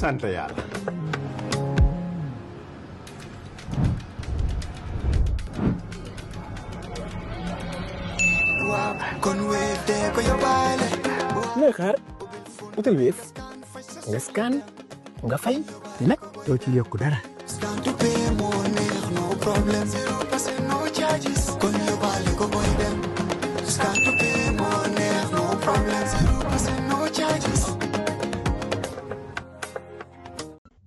sant yàlla. looy xaar utal Wave nga scan nga fay te nag doo ci yokku dara.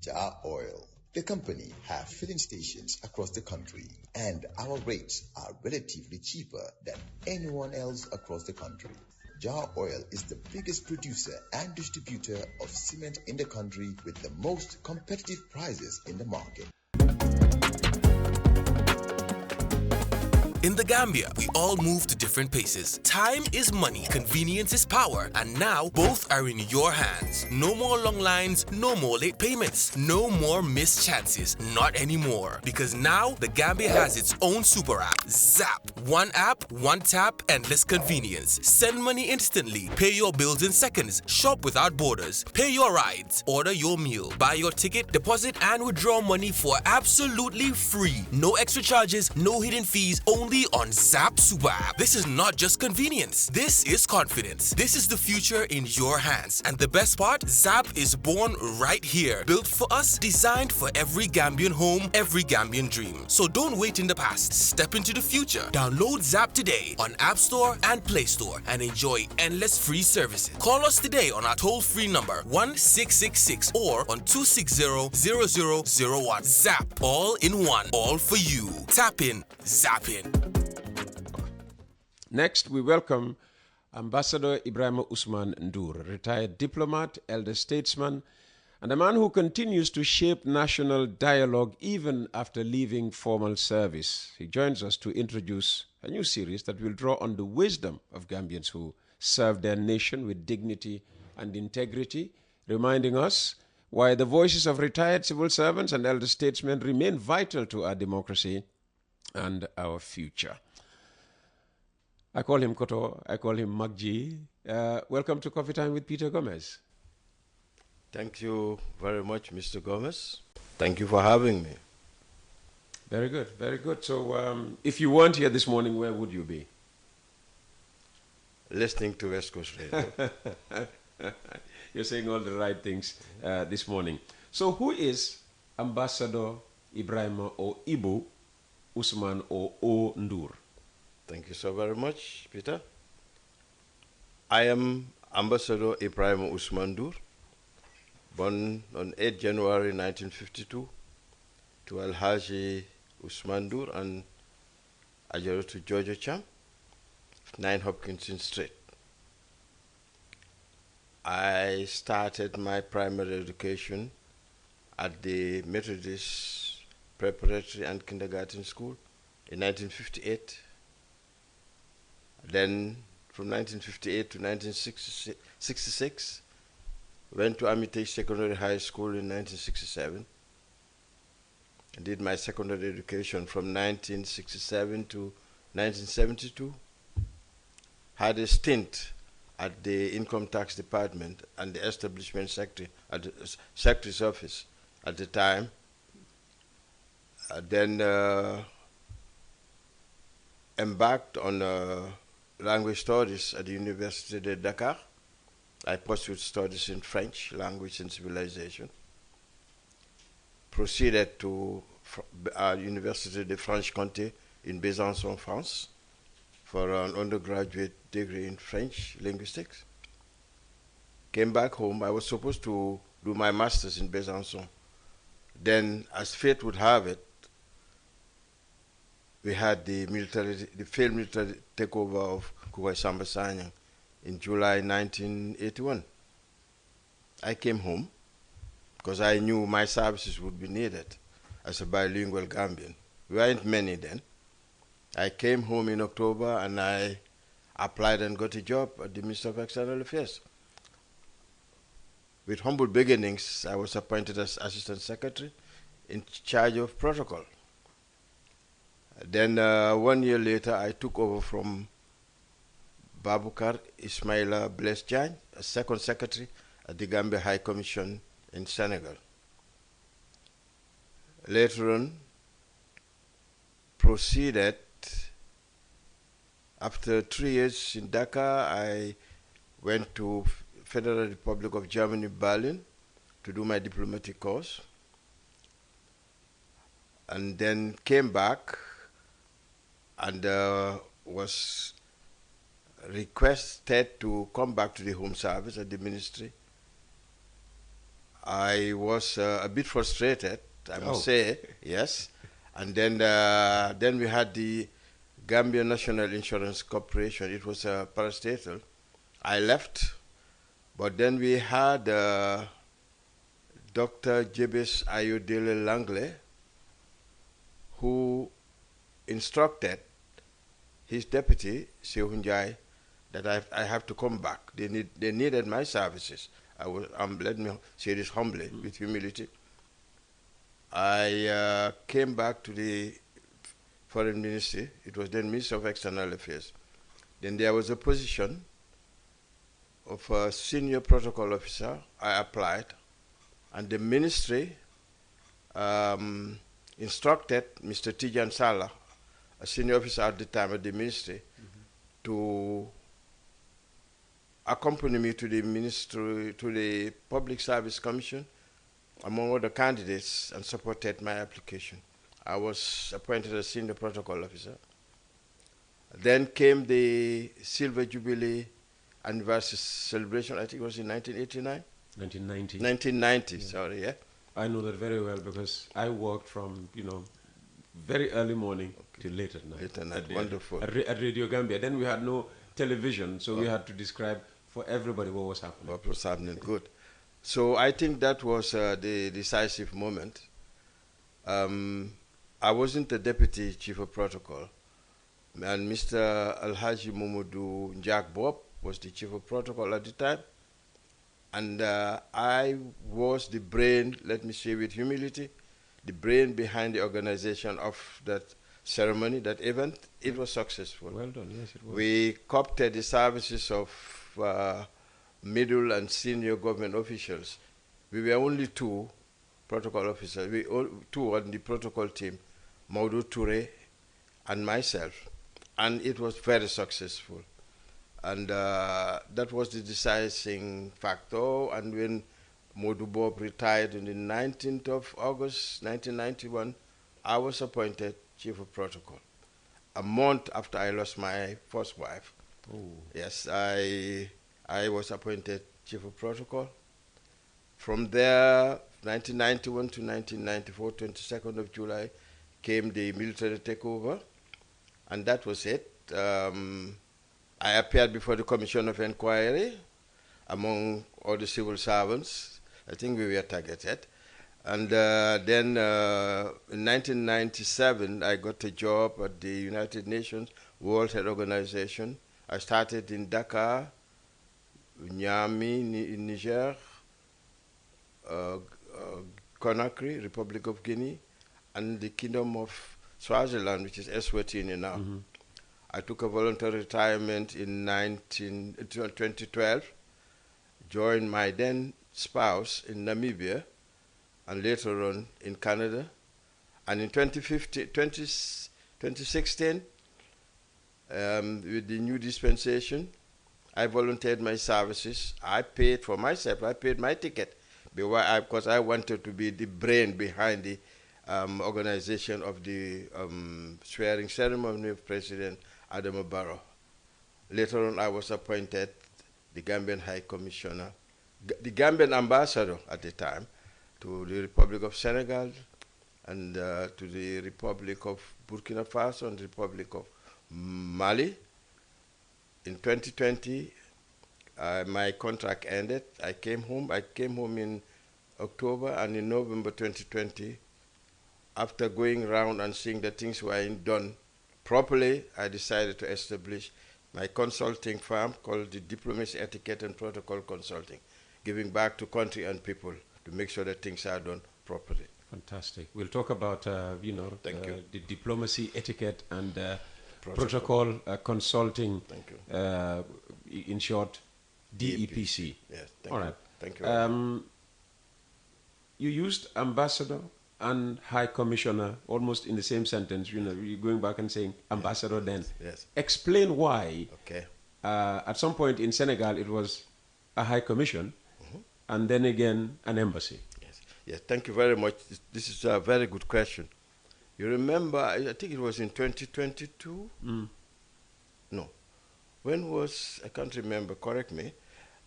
Jar Oil, the company, have filling stations across the country, and our rates are relatively cheaper than anyone else across the country. Jar Oil is the biggest producer and distributor of cement in the country with the most competitive prices in the market. In the Gambia, we all move to different paces. Time is money, convenience is power, and now both are in your hands. No more long lines, no more late payments, no more missed chances, not anymore. Because now the Gambia has its own super app, Zap. One app, one tap, endless convenience. Send money instantly, pay your bills in seconds, shop without borders, pay your rides, order your meal, buy your ticket, deposit and withdraw money for absolutely free. No extra charges, no hidden fees, only on Zap Super App. This is not just convenience. This is confidence. This is the future in your hands. And the best part, Zap is born right here. Built for us, designed for every Gambian home, every Gambian dream. So don't wait in the past. Step into the future. Download Zap today on App Store and Play Store and enjoy endless free services. Call us today on our toll-free number 1666 or on 260-0001. Zap, all in one, all for you. Tap in, zap in. Next, we welcome Ambassador Ebrima Ousman Ndure, retired diplomat, elder statesman, and a man who continues to shape national dialogue even after leaving formal service. He joins us to introduce a new series that will draw on the wisdom of Gambians who serve their nation with dignity and integrity, reminding us why the voices of retired civil servants and elder statesmen remain vital to our democracy and our future. I call him Koto, I call him Magji. Welcome to Coffee Time with Peter Gomez. Thank you very much, Mr. Gomez. Thank you for having me. Very good, very good. So if you weren't here this morning, where would you be? Listening to West Coast Radio. You're saying all the right things this morning. So who is Ambassador Ebrima or Ibu Ousman or O Ndure? Thank you so very much, Peter. I am Ambassador Ebrima Ousman Ndure, born on 8 January 1952 to Alhaji Ousman Ndure and Ajaratu Georgia Cham, 9 Hopkinson Street. I started my primary education at the Methodist Preparatory and Kindergarten School in 1958. Then from 1958 to 1966, went to Armitage Secondary High School in 1967. I did my secondary education from 1967 to 1972. Had a stint at the Income Tax Department and the Establishment Secretary at the Secretary's office at the time. Then embarked on language studies at the University de Dakar. I pursued studies in French, language and civilization. Proceeded to Université de Franche-Comté in Besançon, France, for an undergraduate degree in French linguistics. Came back home. I was supposed to do my master's in Besançon. Then, as fate would have it, we had the failed military takeover of Kuwait Samba Sanyang in July 1981. I came home because I knew my services would be needed as a bilingual Gambian. We weren't many then. I came home in October and I applied and got a job at the Ministry of External Affairs. With humble beginnings, I was appointed as Assistant Secretary in charge of protocol. Then 1 year later, I took over from Babukar Ismaila Bless Jan, as Second Secretary at the Gambia High Commission in Senegal. Later on, proceeded. After 3 years in Dakar, I went to Federal Republic of Germany, Berlin, to do my diplomatic course, and then came back and was requested to come back to the Home Service at the ministry. I was a bit frustrated, I must say, yes. And then we had the Gambian National Insurance Corporation. It was a parastatal. I left, but then we had Dr. Jebes Ayodele Langley, who instructed his deputy, Sehunjai, that I have to come back. They needed my services. Let me say this humbly, with humility. I came back to the Foreign Ministry. It was then Minister of External Affairs. Then there was a position of a senior protocol officer. I applied, and the ministry instructed Mr. Tijan Salah, a senior officer at the time at the ministry, to accompany me to the ministry, to the Public Service Commission, among other candidates, and supported my application. I was appointed as senior protocol officer. Then came the Silver Jubilee anniversary celebration. I think it was in 1989? 1990. 1990, yeah. Sorry, yeah. I know that very well because I worked from, very early morning till late at night. Late at night, wonderful. At Radio Gambia. Then we had no television, so we had to describe for everybody what was happening. What was happening, good. So I think that was the decisive moment. I wasn't the deputy chief of protocol, and Mr. Alhaji Mumudu Njak Bob was the chief of protocol at the time, and I was the brain, let me say with humility, the brain behind the organization of that ceremony, that event. It was successful. Well done, yes it was. We coopted the services of middle and senior government officials. We were only 2 protocol officers, two on the protocol team, Maudou Toure and myself, and it was very successful. And that was the deciding factor. And when Maudou Bob retired on the 19th of August 1991, I was appointed chief of protocol. A month after I lost my first wife. Oh. Yes, I was appointed chief of protocol. From there, 1991 to 1994, 22nd of July, came the military takeover, and that was it. I appeared before the Commission of Inquiry among all the civil servants. I think we were targeted. And then in 1997, I got a job at the United Nations World Health Organization. I started in Dakar, Niamey in Niger, Conakry, Republic of Guinea, and the Kingdom of Swaziland, which is Eswatini now. I took a voluntary retirement in 2012, joined my then spouse in Namibia, and later on in Canada. And in 2016, with the new dispensation, I volunteered my services. I paid for myself, I paid my ticket, because I wanted to be the brain behind the organization of the swearing ceremony of President Adama Barrow. Later on, I was appointed the Gambian High Commissioner, the Gambian ambassador at the time, to the Republic of Senegal, and to the Republic of Burkina Faso and the Republic of Mali. In 2020, my contract ended. I came home. I came home in October, and in November 2020, after going around and seeing that things were done properly, I decided to establish my consulting firm called the Diplomacy, Etiquette and Protocol Consulting, giving back to country and people to make sure that things are done properly. Fantastic. We'll talk about, the diplomacy, etiquette, and protocol consulting. Thank you. In short, DEPC. Yes. All right. Thank you. you used ambassador and high commissioner almost in the same sentence. You know, you're going back and saying ambassador then. Yes. Explain why. Okay. At some point in Senegal, it was a high commission, and then again an embassy. Yes. Yes. Thank you very much. This is a very good question. You remember? I think it was in 2022. No. When was, I can't remember. Correct me.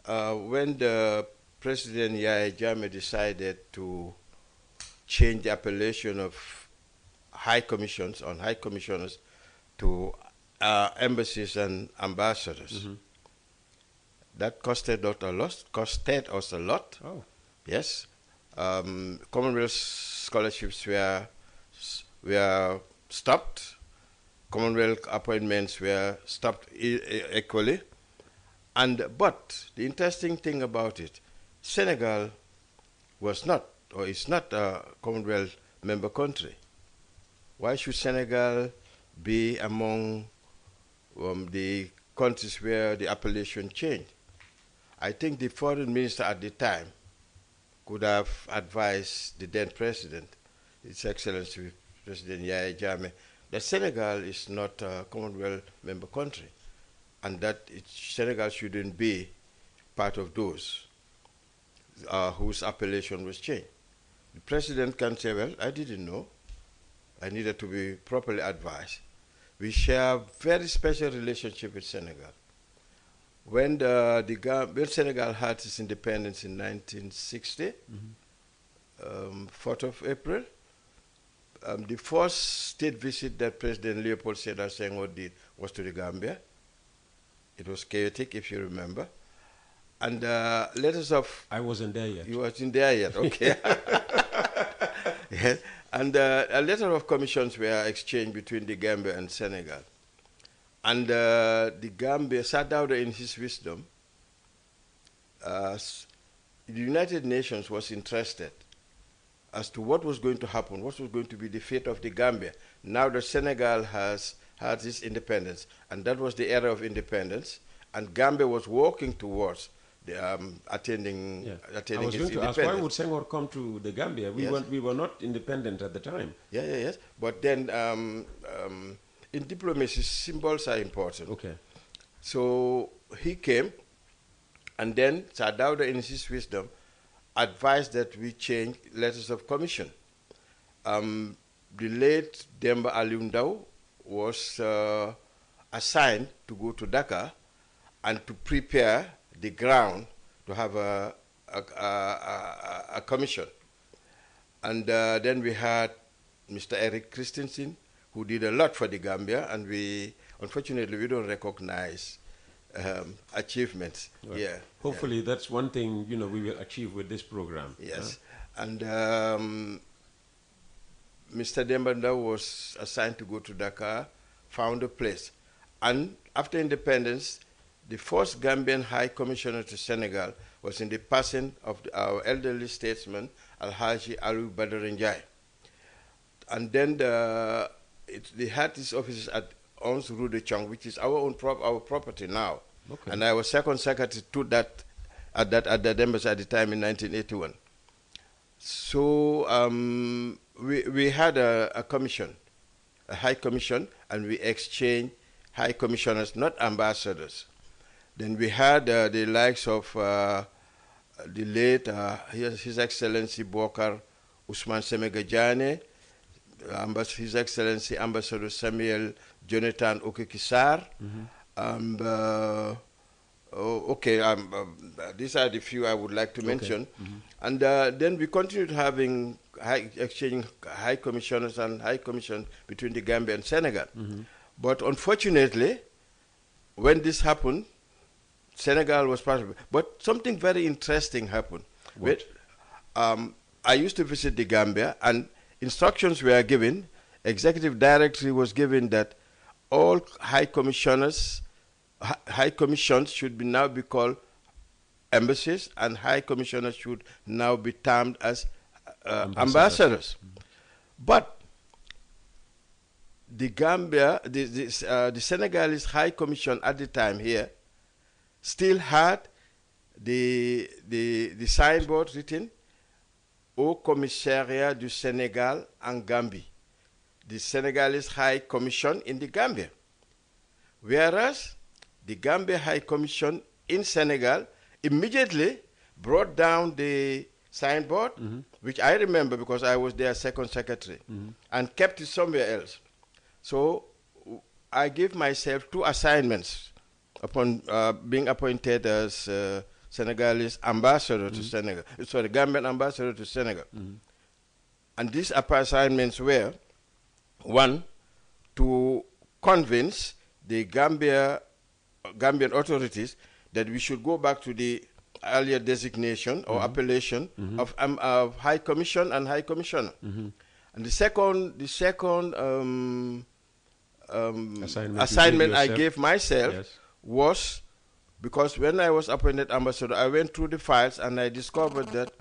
When the President Yahya Jammeh decided to change the appellation of high commissioners to embassies and ambassadors. That costed us a lot. Oh. Yes. Commonwealth scholarships were stopped. Commonwealth appointments were stopped equally. But the interesting thing about it, Senegal was not, or is not, a Commonwealth member country. Why should Senegal be among the countries where the appellation changed? I think the foreign minister at the time could have advised the then president, His Excellency President Yahya Jammeh, that Senegal is not a Commonwealth member country, and that Senegal shouldn't be part of those whose appellation was changed. The president can say, well, I didn't know. I needed to be properly advised. We share a very special relationship with Senegal. When Senegal had its independence in 1960, 4th of April, the first state visit that President Leopold Sedar Senghor did was to the Gambia. It was chaotic, if you remember. And letters of... I wasn't there yet. You wasn't there yet, okay. Yes. And a letter of commissions were exchanged between the Gambia and Senegal. And the Gambia sat down in his wisdom. The United Nations was interested as to what was going to happen, what was going to be the fate of the Gambia. Now that Senegal has had its independence, and that was the era of independence, and Gambia was working towards the, attending I was its going to independence. ask, why would Senghor come to the Gambia? Yes. We were not independent at the time. Yes. But then in diplomacy, symbols are important. Okay. So he came, and then Sir Dawda, in his wisdom, advised that we change letters of commission. The late Demba Aliou was assigned to go to Dakar and to prepare the ground to have a commission. And then we had Mr. Eric Christensen, who did a lot for the Gambia, and unfortunately, we don't recognize achievements. Right. Yeah. Hopefully, that's one thing we will achieve with this program. Yes. And Mr. Demba Ndaw was assigned to go to Dakar, found a place. And after independence, the first Gambian High Commissioner to Senegal was in the person of our elderly statesman, Alhaji Aliou Badara Ndiaye. And then they had these offices at Ons Rue de Chong, which is our property now. Okay. And I was second secretary to that at that embassy at the time in 1981. So we had a commission, a high commission, and we exchanged high commissioners, not ambassadors. Then we had the likes of the late His Excellency Bokar Ousman Semegajane, His Excellency Ambassador Samuel Jonathan Okekisar. These are the few I would like to mention. Okay. And then we continued having exchanging high commissioners and high commission between the Gambia and Senegal. But unfortunately, when this happened, Senegal was part of it. But something very interesting happened. What? I used to visit the Gambia, and instructions were given, executive directory was given that all high commissions should now be called embassies, and high commissioners should now be termed as ambassadors. But the Gambia, the Senegalese High Commission at the time here still had the signboard written, Haut Commissariat du Sénégal en Gambie, the Senegalese High Commission in the Gambia. Whereas the Gambia High Commission in Senegal immediately brought down the signboard, which I remember because I was their second secretary, and kept it somewhere else. So I gave myself 2 assignments upon being appointed as Senegalese ambassador to Senegal, sorry, Gambian ambassador to Senegal. And these assignments were, 1, to convince the Gambian authorities that we should go back to the earlier designation or appellation of High Commission and High Commissioner. And the second assignment I gave myself was, because when I was appointed ambassador, I went through the files and I discovered that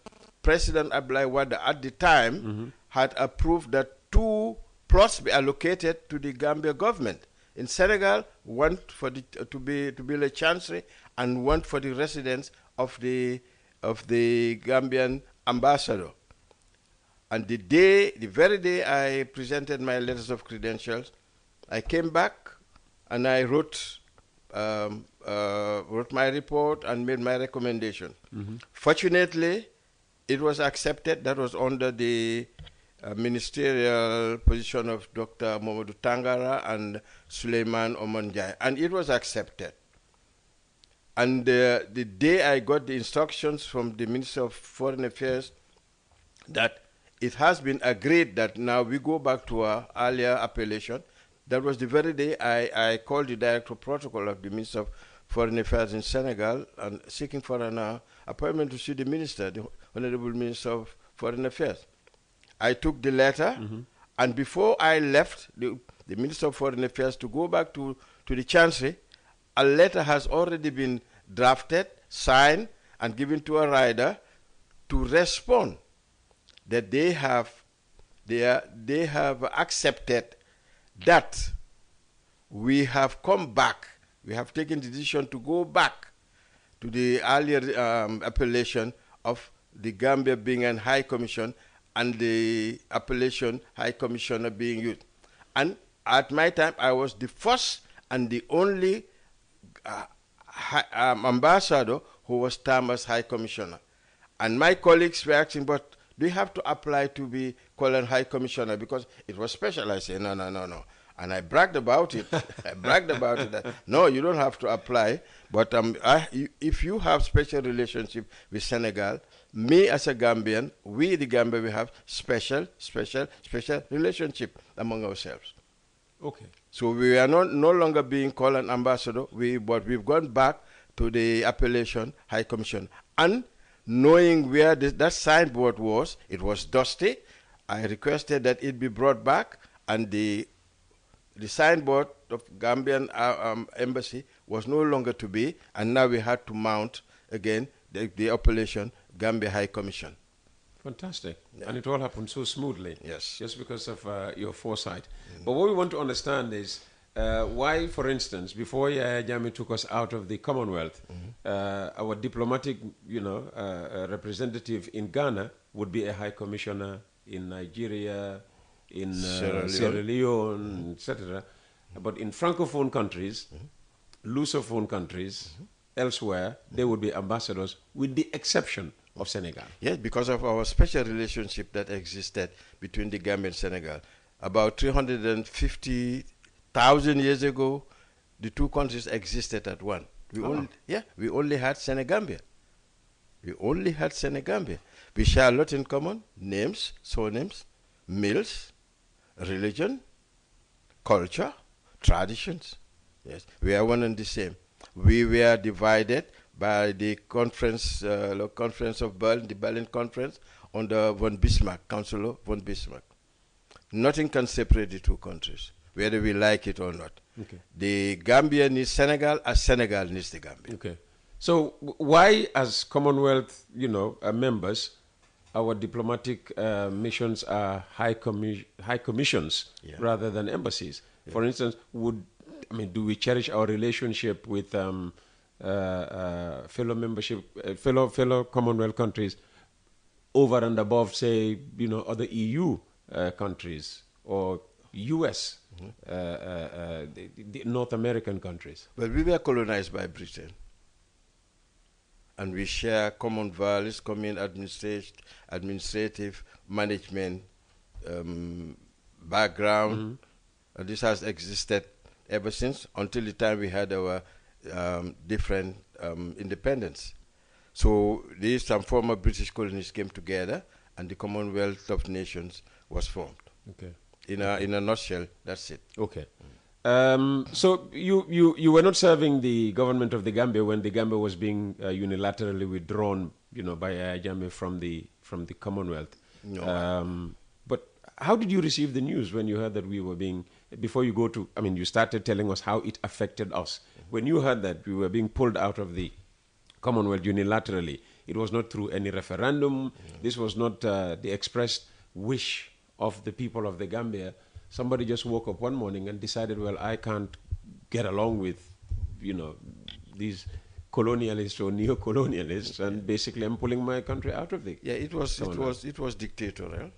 President Abdoulaye Wade at the time had approved that 2 plots be allocated to the Gambia government. In Senegal, 1 for the, to build a chancery, and 1 for the residence of the Gambian ambassador. And the very day I presented my letters of credentials, I came back and I wrote my report and made my recommendation. Fortunately, it was accepted. That was under the ministerial position of Dr. Mamadou Tangara and Suleiman Omanjai, and it was accepted. And the day I got the instructions from the Minister of Foreign Affairs that it has been agreed that now we go back to our earlier appellation, that was the very day I called the Director of Protocol of the Minister of Foreign Affairs in Senegal and seeking for an appointment to see the Minister, the Honorable Minister of Foreign Affairs. I took the letter, and before I left the Minister of Foreign Affairs to go back to the Chancery, a letter has already been drafted, signed, and given to a rider to respond that they have accepted that we have come back, we have taken the decision to go back to the earlier appellation of the Gambia being an High Commission and the appellation High Commissioner being used. And at my time, I was the first and the only ambassador who was termed as High Commissioner. And my colleagues were asking, but do you have to apply to be called a High Commissioner? Because it was special. I said, no. And I bragged about it. I bragged about it. That, no, you don't have to apply. But if you have special relationship with Senegal, me as a Gambian, we the Gambia, we have special relationship among ourselves. Okay. So we are no longer being called an ambassador, but we've gone back to the appellation High Commission. And knowing where that signboard was, it was dusty. I requested that it be brought back, and the signboard of Gambian embassy was no longer to be, and now we had to mount again the appellation Gambia High Commission. Fantastic. Yeah. And it all happened so smoothly. Yes. Just because of your foresight. But what we want to understand is why, for instance, before Yahya Jammeh took us out of the Commonwealth, our diplomatic, representative in Ghana would be a High Commissioner in Nigeria, in Sierra Leone, etc. But in Francophone countries, Lusophone countries, elsewhere, they would be ambassadors, with the exception of Senegal. Yes, because of our special relationship that existed between the Gambia and Senegal. About 350,000 years ago, the 2 countries existed at one. We only had Senegambia. We only had Senegambia. We share a lot in common: names, surnames, meals, religion, culture, traditions. Yes, we are one and the same. We were divided by the conference of Berlin, the Berlin Conference, under von Bismarck, Council of von Bismarck. Nothing can separate the 2 countries, whether we like it or not. Okay. The Gambia needs Senegal as Senegal needs the Gambia. Okay. So why, as Commonwealth, members, our diplomatic missions are high commissions rather than embassies? Yeah. For instance, do we cherish our relationship with fellow Commonwealth countries over and above, say, other EU countries or US, the North American countries? Well, we were colonized by Britain, and we share common values, common administrative management background. And this has existed ever since, until the time we had our different independence. So these some former British colonies came together, and the Commonwealth of Nations was formed. Okay. In a nutshell, that's it. Okay. So you were not serving the government of the Gambia when the Gambia was being unilaterally withdrawn, by Yahya Jammeh from the Commonwealth. No. But how did you receive the news when you heard that we were being, before you go to, you started telling us how it affected us. When you heard that we were being pulled out of the Commonwealth unilaterally, it was not through any referendum. This was not the expressed wish of the people of the Gambia. Somebody just woke up one morning and decided, well, I can't get along with, these colonialists or neo-colonialists, and basically I'm pulling my country out of the. Yeah, it was dictatorial.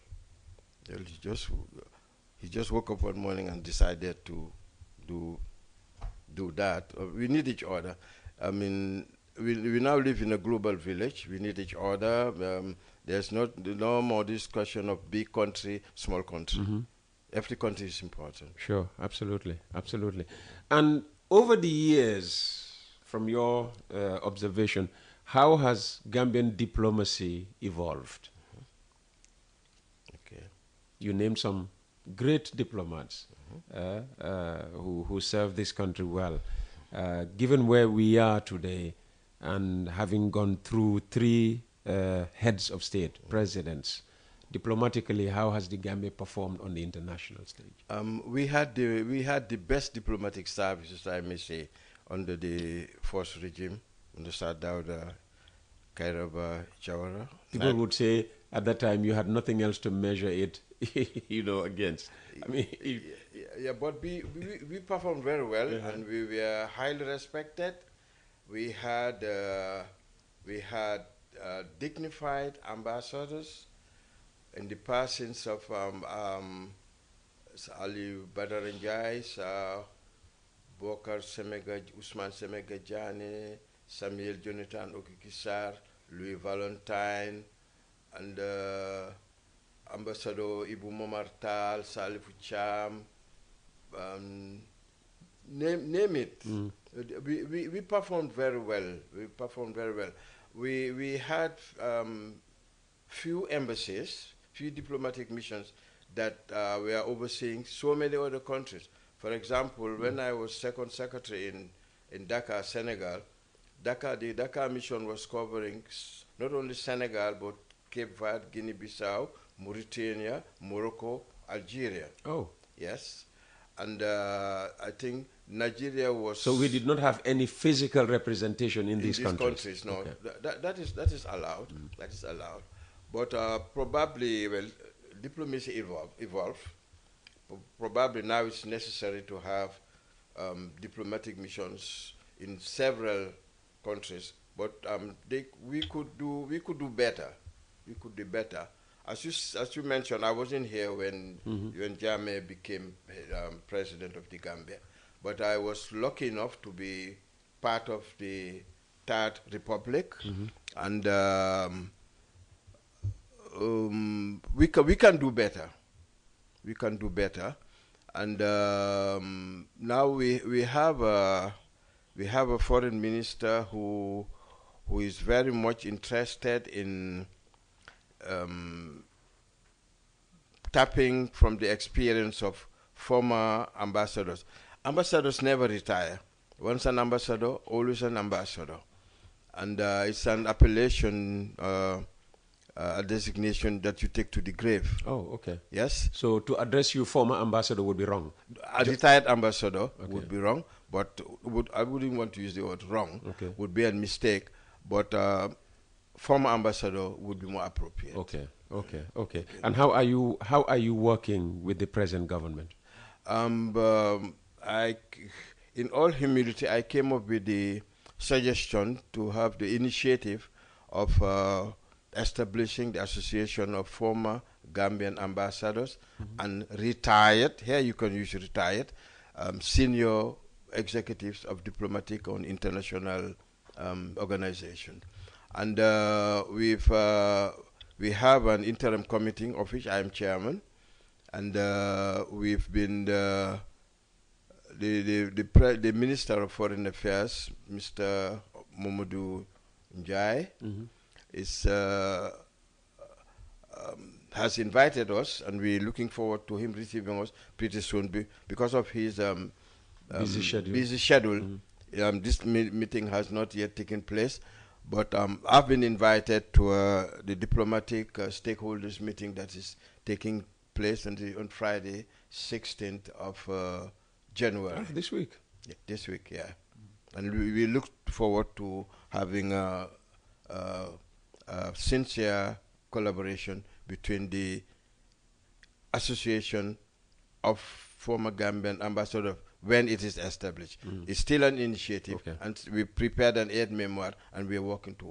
He just woke up one morning and decided to do that. We need each other. We now live in a global village. We need each other. There's no more discussion of big country, small country. Every country is important. Sure, absolutely. And over the years, from your observation, how has Gambian diplomacy evolved? Okay. You named some great diplomats who serve this country well. Given where we are today, and having gone through 3 heads of state, presidents, diplomatically, how has the Gambia performed on the international stage? We had the best diplomatic services, I may say, under the first regime, under Sadauda, Kairaba, Jawara. People would say at that time you had nothing else to measure it, against. But we performed very well, and we were highly respected. We had dignified ambassadors in the passings of Ali Badaranjai, Bokar Semega, Ousman Semega Jane, Samuel Jonathan Okikisar, Louis Valentine, and Ambassador Ibu Momartal, Salif Cham, name it. We performed very well. We had few embassies, few diplomatic missions that were overseeing so many other countries. For example, when I was second secretary in Dakar, Senegal, the Dakar mission was covering not only Senegal, but Cape Verde, Guinea-Bissau, Mauritania, Morocco, Algeria. Oh. Yes. And I think Nigeria was... So we did not have any physical representation in these countries? No. Okay. That is allowed. That is allowed. But probably, diplomacy evolved. Probably now it's necessary to have diplomatic missions in several countries. But we could do better. We could do better. As you mentioned, I wasn't here when Jammeh became president of the Gambia, but I was lucky enough to be part of the Third Republic, and we can do better. We can do better, and now we have a foreign minister who is very much interested in tapping from the experience of former ambassadors. Ambassadors never retire. Once an ambassador, always an ambassador. And it's an appellation, a designation that you take to the grave. Oh, okay. Yes? So to address you former ambassador would be wrong? A retired ambassador would be wrong, but I wouldn't want to use the word wrong. Okay. Would be a mistake, but former ambassador would be more appropriate. Okay. And how are you working with the present government? In all humility, I came up with the suggestion to have the initiative of establishing the Association of Former Gambian Ambassadors and retired, here you can use retired, senior executives of diplomatic and international organization. And we have an interim committee of which I am chairman, and we've been the Minister of Foreign Affairs, Mr. Mamadou Ndure, is has invited us, and we're looking forward to him receiving us pretty soon because of his busy schedule. This meeting has not yet taken place, but I've been invited to the diplomatic stakeholders meeting that is taking place on Friday, 16th of January. This week? Yeah, this week, yeah. And we look forward to having a sincere collaboration between the Association of Former Gambian Ambassadors when it is established. It's still an initiative, and we prepared an aid memoir, and we're working towards